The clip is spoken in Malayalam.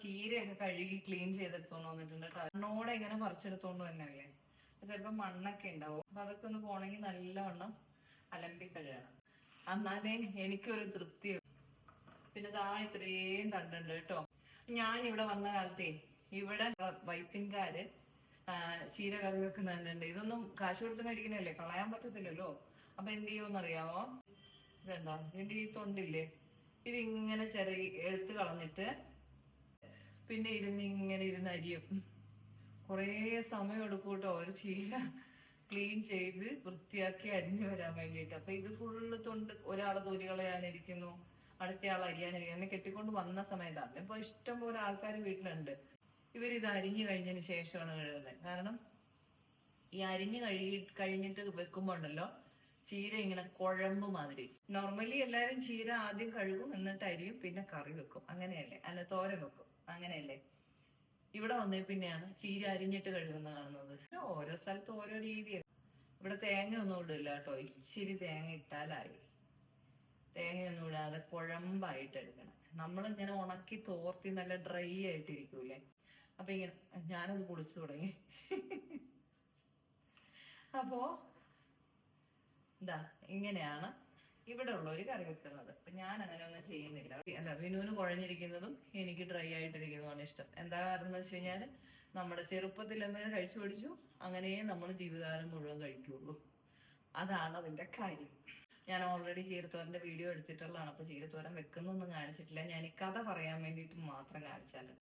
ചീരയൊക്കെ കഴുകി ക്ലീൻ ചെയ്തെടുത്തോണ്ട് വന്നിട്ടുണ്ട് കേട്ടോ. മണ്ണോടെ ഇങ്ങനെ പറിച്ചെടുത്തോണ്ട് തന്നെയല്ലേ, ചിലപ്പോ മണ്ണൊക്കെ ഉണ്ടാവും. അപ്പൊ അതൊക്കെ ഒന്ന് പോണെങ്കിൽ നല്ലവണ്ണം അലമ്പി കഴുകണം, എന്നാലേ എനിക്കൊരു തൃപ്തി. പിന്നെ ദാ ഇത്രയും തണ്ടുണ്ട് കേട്ടോ. ഞാൻ ഇവിടെ വന്ന കാലത്തേ ഇവിടെ വൈപ്പിൻകാര് ചീര കറി വെക്കുന്നുണ്ട്. ഇതൊന്നും കാശ് കൊടുത്ത് മേടിക്കണല്ലേ, കളയാൻ പറ്റത്തില്ലല്ലോ. അപ്പൊ എന്ത് ചെയ്യുമെന്നറിയാമോ? ഇതെന്താ, ഇതിന്റെ ഈ തൊണ്ടില്ലേ, ഇതിങ്ങനെ ചെറിയ എടുത്ത് കളഞ്ഞിട്ട് പിന്നെ ഇങ്ങനെ ഇരുന്ന് അരിയും. കുറേ സമയം എടുക്കും കേട്ടോ ഒരു ചീര ക്ലീൻ ചെയ്ത് വൃത്തിയാക്കി അരിഞ്ഞു വരാൻ വേണ്ടിയിട്ട്. അപ്പൊ ഇത് ഫുള്ള് തൊണ്ട് ഒരാള് തൊലി കളയാനിരിക്കുന്നു, അടുത്തയാൾ അരിയാനിരിക്കുന്നു. എന്നെ കെട്ടിക്കൊണ്ട് വന്ന സമയത്താണ്. ഇപ്പൊ ഇഷ്ടം പോലെ ആൾക്കാർ വീട്ടിലുണ്ട്. ഇവരിത് അരിഞ്ഞു കഴിഞ്ഞതിന് ശേഷമാണ് കഴുകുന്നത്. കാരണം ഈ അരിഞ്ഞു കഴിഞ്ഞിട്ട് വെക്കുമ്പോ ഉണ്ടല്ലോ, ചീര ഇങ്ങനെ കുഴമ്പ് മാതിരി. നോർമലി എല്ലാരും ചീര ആദ്യം കഴുകും, എന്നിട്ട് അരിയും, പിന്നെ കറി വെക്കും, അങ്ങനെയല്ലേ? അല്ല, തോരൻ വെക്കും, അങ്ങനെയല്ലേ? ഇവിടെ വന്നേ പിന്നെയാണ് ചീര അരിഞ്ഞിട്ട് കഴുകുന്ന കാണുന്നത്. ഓരോ സ്ഥലത്തും ഓരോ രീതിയല്ല. ഇവിടെ തേങ്ങ ഒന്നും ഇടില്ല കേട്ടോ. ഇച്ചിരി തേങ്ങ ഇട്ടാലായി. തേങ്ങയൊന്നും ഇടാതെ കുഴമ്പായിട്ട് എടുക്കണം. നമ്മളിങ്ങനെ ഉണക്കി തോർത്തി നല്ല ഡ്രൈ ആയിട്ടിരിക്കൂലേ, അപ്പൊ ഇങ്ങനെ ഞാനത് കുളിച്ചു തുടങ്ങി. അപ്പോ എന്താ, ഇങ്ങനെയാണ് ഇവിടെ ഉള്ളവര് കറി വെക്കുന്നത്. അപ്പൊ ഞാൻ അങ്ങനെ ഒന്നും ചെയ്യുന്നില്ല. അല്ല, വിനുവിന് കുഴഞ്ഞിരിക്കുന്നതും എനിക്ക് ഡ്രൈ ആയിട്ടിരിക്കുന്നതുമാണ് ഇഷ്ടം. എന്താ കാരണം എന്ന് വെച്ച് കഴിഞ്ഞാല്, നമ്മുടെ ചെറുപ്പത്തിൽ എന്തെങ്കിലും കഴിച്ചു പഠിച്ചു, അങ്ങനെയേ നമ്മൾ ജീവിതകാലം മുഴുവൻ കഴിക്കുള്ളൂ. അതാണ് അതിന്റെ കാര്യം. ഞാൻ ഓൾറെഡി ചീരത്തോരന്റെ വീഡിയോ എടുത്തിട്ടുള്ളതാണ്. അപ്പൊ ചീരത്തോരൻ വെക്കുന്നൊന്നും കാണിച്ചിട്ടില്ല. ഞാൻ ഈ കഥ പറയാൻ വേണ്ടിയിട്ട് മാത്രം കാണിച്ചാലും.